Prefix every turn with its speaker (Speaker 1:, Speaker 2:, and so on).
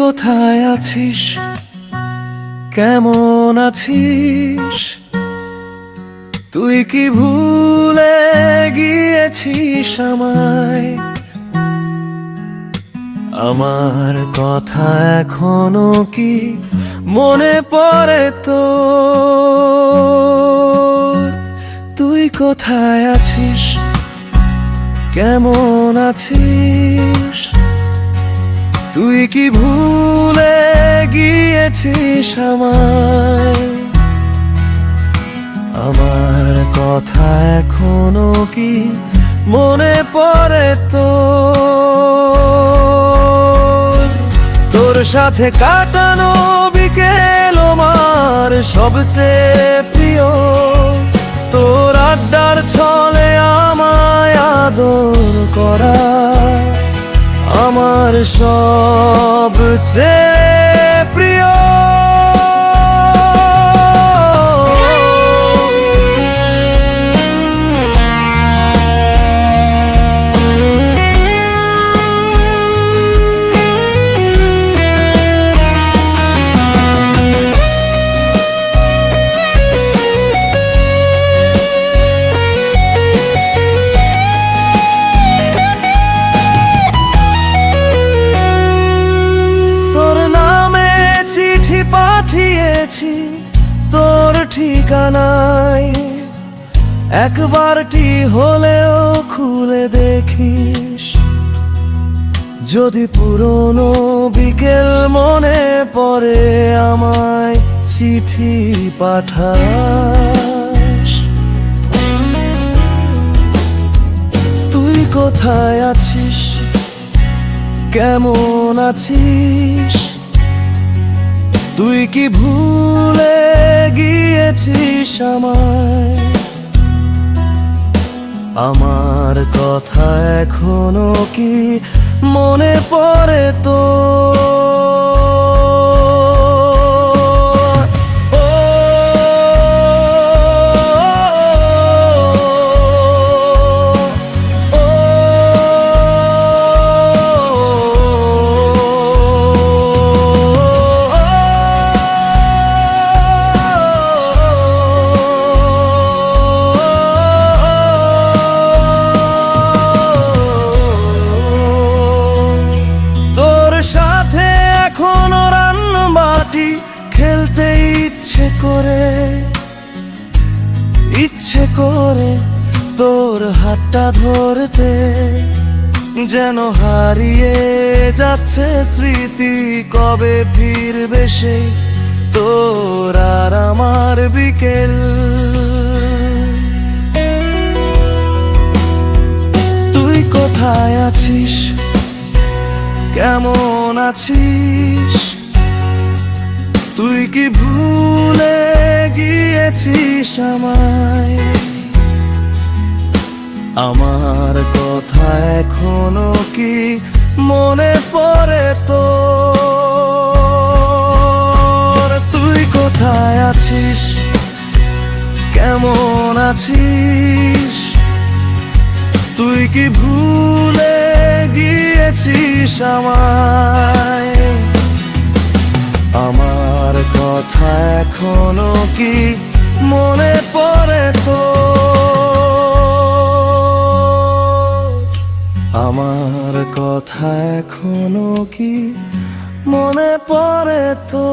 Speaker 1: কোথায় আছিস, কেমন আছিস? তুই কি ভুলে গিয়েছিস আমায়? আমার কথা এখনো কি মনে পড়ে তো? তুই কোথায় আছিস, কেমন আছিস? তুই কি ভুলে গিয়েছিস আমায়? আমার কথা এখনো কি মনে পড়ে তো? তোর সাথে কাটানো বিকেল আমার সবচেয়ে প্রিয়। তোর আড্ডার ছলে আমায় আদর করা আমার সবচেয়ে প্রিয়। পাঠিয়েছি তোর ঠিকানায়, একবারটি হলেও খুলে দেখিস। যদি পুরনো বিকেল মনে পড়ে আমায় চিঠি পাঠাস। তুই কোথায় আছিস, কেমন আছিস? তুই কি ভুলে গিয়েছিস আমায়? আমার কথা এখনো কি মনে পড়ে তো? খেলতে ইচ্ছে করে তোর হাতটা ধরতে, যেন হারিয়ে যাচ্ছে স্মৃতি। কবে ফিরবে সেই তোর আর আমার বিকেল? তুই কোথায় আছিস, কেমন আছিস? তুই কি ভুলে গিয়েছিস আমায়? আমার কথা এখনো কি মনে পড়ে তো? তুই কোথায় আছিস, কেমন আছিস? তুই কি ভুলে গিয়েছিস আমায়? আমার কথা এখনো কি মনে পড়ে তো? আমার কথা এখনো কি মনে পড়ে তো?